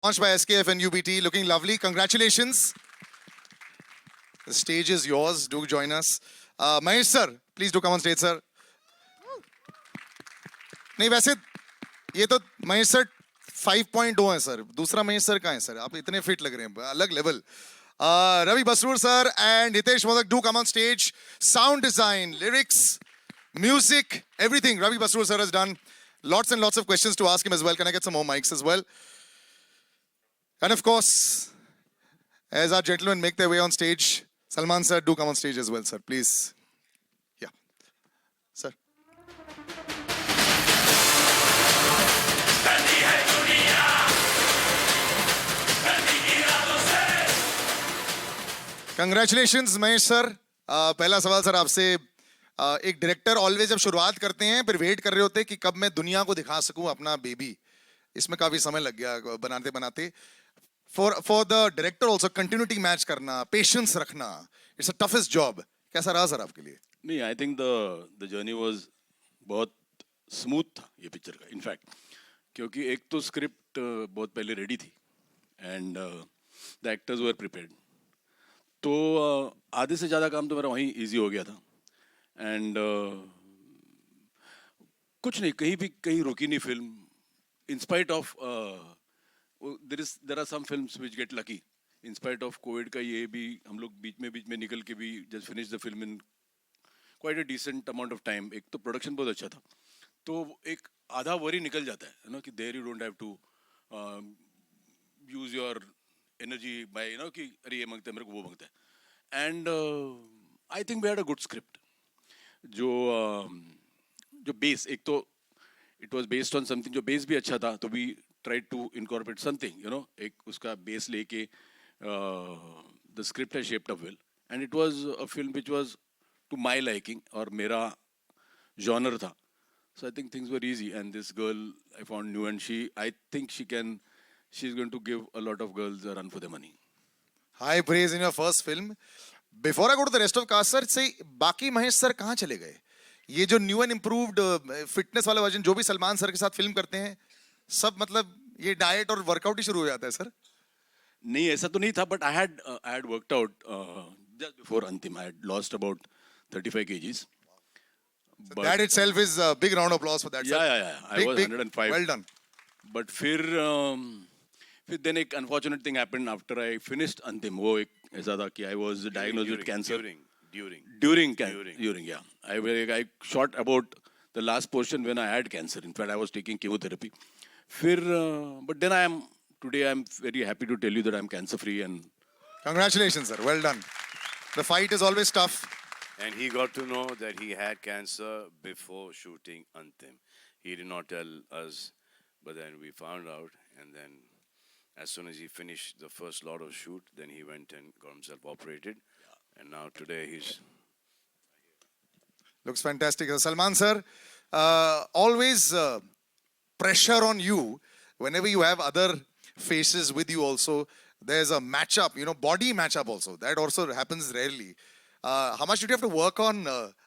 Launched by SKF and UBT, looking lovely. Congratulations. The stage is yours. Do join us. Mahesh sir, please do come on stage, sir. नहीं वैसे ये तो Mahesh sir 5.0 है sir. दूसरा Mahesh sir कहाँ है sir? आप इतने फिट लग रहे हैं, अलग level. Ravi Basrur sir and Hitesh Modak do come on stage. Sound design, lyrics, music, everything Ravi Basrur sir has done. Lots and lots of questions to ask him as well. Can I get some more mics as well? And of course, as our gentlemen make their way on stage, Salman sir, do come on stage as well, sir, please. Yeah. Sir. Congratulations, Mahesh sir. पहला सवाल sir आपसे. एक director always जब शुरुआत करते हैं फिर wait कर रहे होते हैं कि कब मैं दुनिया को दिखा सकूं अपना बेबी. इसमें काफी समय लग गया बनाते बनाते. For the director also continuity match करना, पेशेंस रखना, it's a toughest job. कैसा रहा सर आपके लिए? नहीं, I think the journey was बहुत स्मूथ था ये पिक्चर का इनफैक्ट, क्योंकि एक तो स्क्रिप्ट बहुत पहले रेडी थी and the actors were prepared. तो आधे से ज़्यादा काम तो मेरा वहीं इजी हो गया था. एंड कुछ नहीं, कहीं रुकी नहीं film. In spite of there are some films which get lucky. In spite of COVID का ये भी हम लोग बीच में निकल के भी just finish the film in quite a decent amount of time. एक तो प्रोडक्शन बहुत अच्छा था, तो एक आधा वरी निकल जाता है ना, कि there you don't have to use your energy by कि अरे ये मांगता है मेरे को, वो मांगता है. And I think we had a good script. जो बेस, एक तो it was based on something, जो बेस भी अच्छा था, तो we tried to incorporate something एक उसका बेस लेके द स्क्रिप्ट है shaped up well. And it was a film which was to my liking और मेरा जॉनर था. So I think things were easy, and this girl I found new, and I think she's going to give a lot of girls a run for their money. High praise in your first film. Before I go to the rest of cast, sir, say बाकी Mahesh sir कहाँ चले गए? ये जो new and improved fitness वाला version जो भी Salman sir के साथ फिल्म करते हैं, सब मतलब ये डाइट और वर्कआउट ही शुरू हो जाता है सर? नहीं, ऐसा तो नहीं था, but I had worked out just before Antim. I had lost about 35 kgs. So that itself is a big round of applause for that, sir. Yeah. I was 105. Well done. But फिर then एक unfortunate thing happened after I finished Antim. वो एक ऐसा था कि I was diagnosed with cancer. During, yeah. I shot about the last portion when I had cancer. In fact, I was taking chemotherapy. But then today I'm very happy to tell you that I'm cancer free. And congratulations, sir. Well done. The fight is always tough. And he got to know that he had cancer before shooting Antim. He did not tell us, but then we found out. And then as soon as he finished the first lot of shoot, then he went and got himself operated. Yeah. And now today he's... Looks fantastic. Salman sir, always pressure on you whenever you have other faces with you also. There's a matchup, body matchup also. That also happens rarely. How much did you have to work on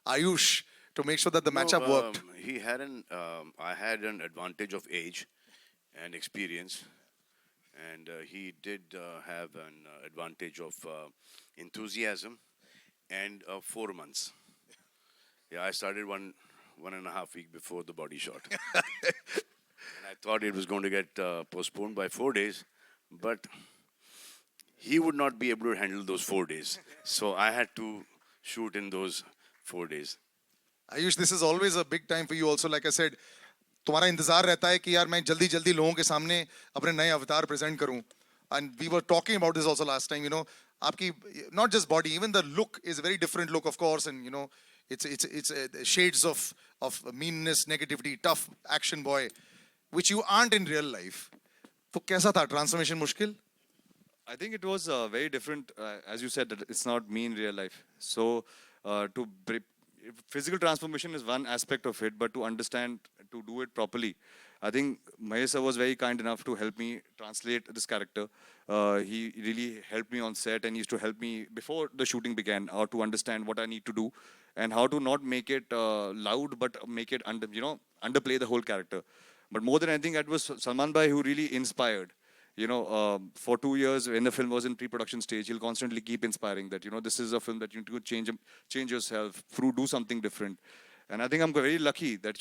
Ayush to make sure that the matchup worked? I had an advantage of age and experience, and he did have an advantage of enthusiasm and 4 months. Yeah, I started one and a half week before the body shot. And I thought it was going to get postponed by 4 days, but he would not be able to handle those 4 days. So I had to shoot in those 4 days. Ayush, this is always a big time for you also. Like I said, तुम्हारा इंतजार रहता है कि यार मैं जल्दी लोगों के सामने अपने नए अवतार प्रेजेंट करूं. And we were talking about this also last time. आपकी not just body, even the look is a very different look, of course, and it's shades of meanness, negativity, tough action boy, which you aren't in real life. तो कैसा था transformation? मुश्किल? I think it was very different. As you said, that it's not me in real life. So physical transformation is one aspect of it, but to understand, to do it properly, I think Mahesh was very kind enough to help me translate this character. He really helped me on set and used to help me before the shooting began, how to understand what I need to do and how to not make it loud, but make it underplay the whole character. But more than anything, it was Salman Bhai who really inspired. for 2 years when the film was in pre-production stage, he'll constantly keep inspiring that, this is a film that you need to change yourself, do something different. And I think I'm very lucky that,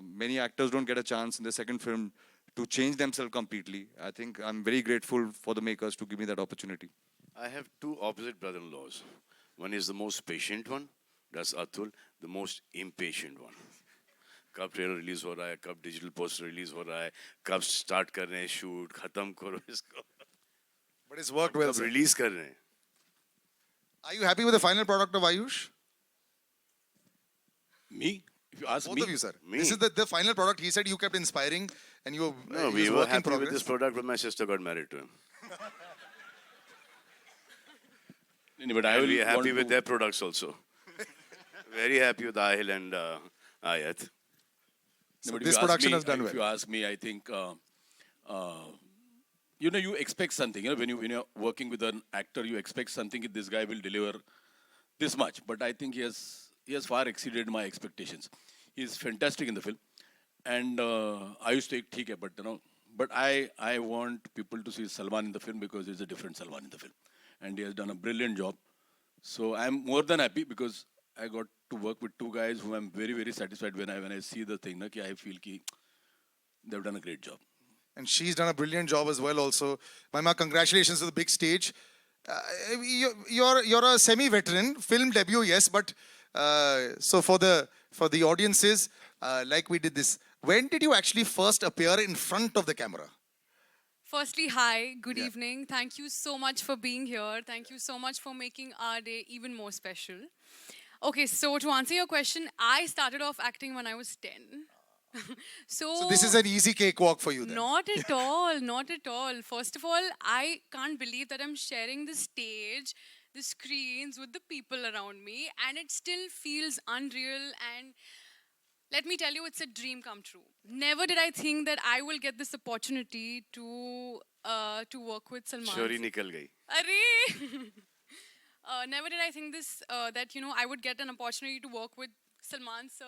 many actors don't get a chance in the second film to change themselves completely. I think I'm very grateful for the makers to give me that opportunity. I have two opposite brother-in-laws. One is the most patient one, that's Atul, the most impatient one. कब trailer release हो रहा है, कब digital poster release हो रहा है, कब start कर रहे हैं शूट, खत्म करो इसको, But it's worked well, कब sir. रिलीज कर रहे हैं. Are you happy with the final product of Ayush? Me? If you ask Both me, of you, sir. Me? This is the final product. He said you kept inspiring and you No, it we was were work in happy with progress. this product when my sister got married to him. but I And will we are happy want with to- their products also. Very happy with Ahil and Ayat. So No, but if this you ask production me- has done If well. you ask me, I think, you expect something. When you're working with an actor, you expect something. This guy will deliver this much. But I think he has far exceeded my expectations. He's fantastic in the film, and I used to take ठीक है, but I want people to see Salman in the film because he's a different Salman in the film, and he has done a brilliant job. So I'm more than happy because I got to work with two guys who I'm very, very satisfied when I see the thing. Ki I feel ki they've done a great job. And she's done a brilliant job as well also. Maima, congratulations to the big stage. You're a semi-veteran, film debut, yes, but so for the audiences, like we did this, when did you actually first appear in front of the camera? Firstly, hi, good Yeah. evening. Thank you so much for being here. Thank you so much for making our day even more special. Okay, so to answer your question, I started off acting when I was 10. So this is an easy cakewalk for you then. Not at all, not at all. First of all, I can't believe that I'm sharing the stage, the screens with the people around me, and it still feels unreal. And let me tell you, it's a dream come true. Never did I think that I will get this opportunity to work with Salman. Shori nikal gayi. Arey! Never did I think that I would get an opportunity to work with Salman sir,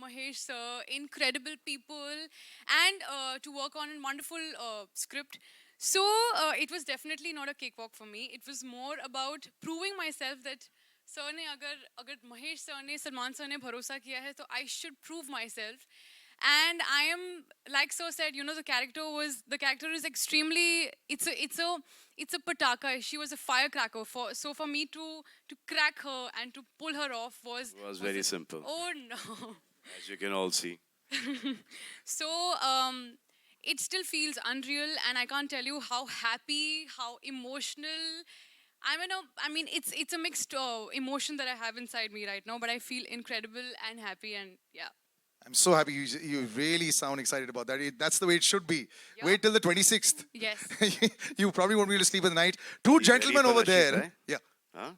Mahesh sir, incredible people, and to work on a wonderful script. So it was definitely not a cakewalk for me. It was more about proving myself that sir ne agar Mahesh sir ne, Salman sir ne bharosa kiya hai, so I should prove myself. And I am, like so said, the character is extremely, it's a pataka. She was a firecracker. So for me to crack her and to pull her off was very a- simple. Oh no. As you can all see. So it still feels unreal, and I can't tell you how happy, how emotional. It's a mixed emotion that I have inside me right now, but I feel incredible and happy, and yeah. I'm so happy you really sound excited about that. That's the way it should be. Yeah. Wait till the 26th. Yes. You probably won't be able to sleep at night. Two gentlemen over there. Yeah. Huh?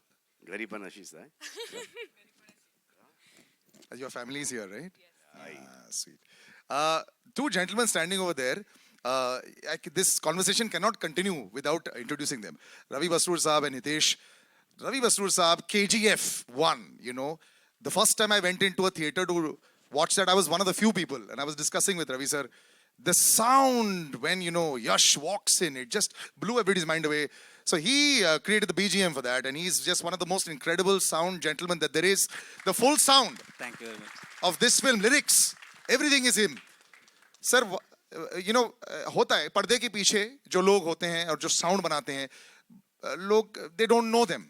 Gariban Ashish, right? Your family is here, right? Sweet. Two gentlemen standing over there. This conversation cannot continue without introducing them. Ravi Basrur Saab and Hitesh. Ravi Basrur Saab, KGF 1, The first time I went into a theater to watch that, I was one of the few people. And I was discussing with Ravi sir. The sound when, Yash walks in, it just blew everybody's mind away. So he created the BGM for that. And he's just one of the most incredible sound gentlemen that there is. The full sound Thank you very much. of this film, lyrics, everything is him. Sir, होता है पर्दे के पीछे जो लोग होते हैं और जो साउंड बनाते हैं लोग they don't know them.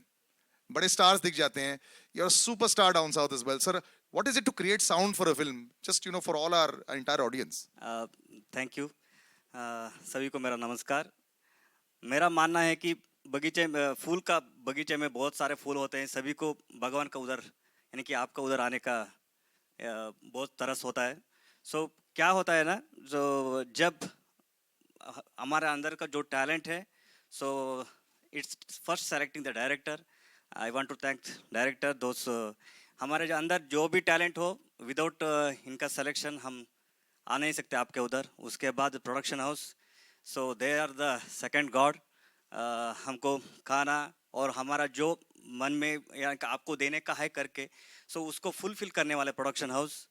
बड़े stars दिख जाते हैं. You're a superstar down south as well. Sir, what is it to create sound for a film? Just, for all our entire audience. Thank you सभी को मेरा नमस्कार. मेरा मानना है कि फूल का बगीचे में बहुत सारे फूल होते हैं. सभी को भगवान का उधर यानी कि आपका उधर आने का बहुत तरस होता है. सो क्या होता है ना, जो जब हमारे अंदर का जो टैलेंट है, so it's first selecting the director. I want to thank director दोस्त. हमारे जो अंदर जो भी टैलेंट हो, विदाउट इनका सिलेक्शन हम आ नहीं सकते आपके उधर. उसके बाद production house, so they are the second god. हमको खाना और हमारा जो मन में या आपको देने का है करके, सो उसको फुलफिल करने वाले production house.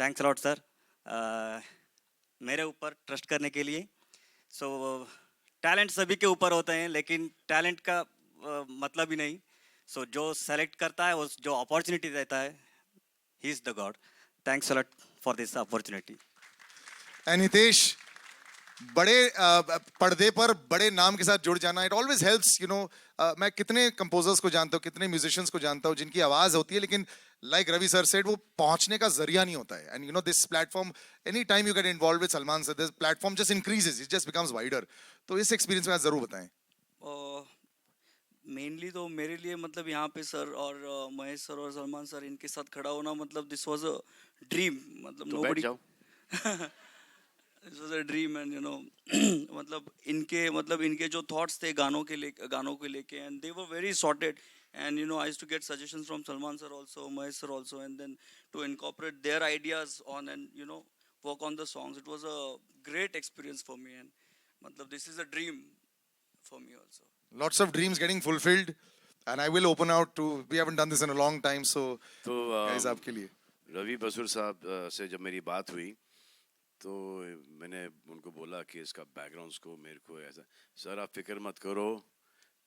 Thanks lot sir मेरे ऊपर ट्रस्ट करने के लिए. सो टैलेंट सभी के ऊपर होते हैं, लेकिन टैलेंट का मतलब ही नहीं. सो जो सेलेक्ट करता है, जो अपॉर्चुनिटी देता है, he is the God. Thanks a lot for this opportunity. And Hitesh, बड़े पर्दे पर बड़े नाम के साथ जुड़ जाना, it always helps, you know. मैं कितने कंपोजर्स को जानता हूँ, कितने म्यूजिशियंस को जानता हूँ जिनकी आवाज होती है, लेकिन लाइक रवि सर सेड, वो पहुंचने का जरिया नहीं होता है. And you no this platform, any time you get involve with Salman sir, this platform just increases, it just becomes wider. तो इस एक्सपीरियंस में आप जरूर बताएं. मेनली तो मेरे लिए मतलब यहाँ पे सर और महेश सर और सलमान सर इनके साथ खड़ा होना, मतलब दिस वाज अ ड्रीम. मतलब तो बैठ नोबडी, जाओ. This was a dream. And you know मतलब इनके जो थॉट्स थे गानों को लेके, and they were very sorted. And you know I used to get suggestions from Salman sir also, Mahesh sir also, and then to incorporate their ideas on, and you know work on the songs. It was a great experience for me, and मतलब this is a dream for me also. Lots of dreams getting fulfilled, and I will open out to. We haven't done this in a long time, so तो guys, आपके लिए. रवि बसूर साहब से जब मेरी बात हुई तो मैंने उनको बोला कि इसका बैकग्राउंड को मेरे को ऐसा, सर आप फिक्र मत करो,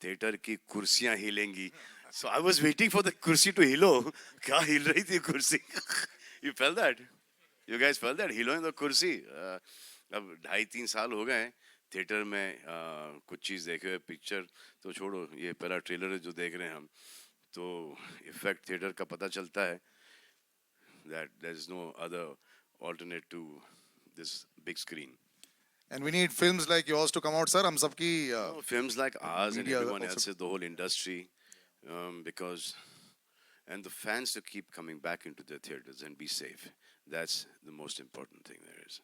थिएटर की कुर्सियां हिलेंगी. So I was waiting for the कुर्सी टू हिलो. क्या हिल रही थी कुर्सी? You feel that? You guys feel that हिलोइंग द कुर्सी? अब 2.5-3 साल हो गए थिएटर में कुछ चीज़ देखे हुए. पिक्चर तो छोड़ो, ये पहला ट्रेलर जो देख रहे हैं हम, तो इफेक्ट थिएटर का पता चलता है that there's no other alternate to this big screen. And we need films like yours to come out, sir. हम सबकी No, films like ours and media everyone also- else's, the whole industry, because and the fans to keep coming back into the theaters and be safe. That's the most important thing there is.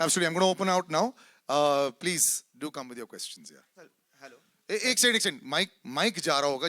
Absolutely. I'm going to open out now. Please do come with your questions. Yeah. Hello. एक second, mic जा रहा होगा.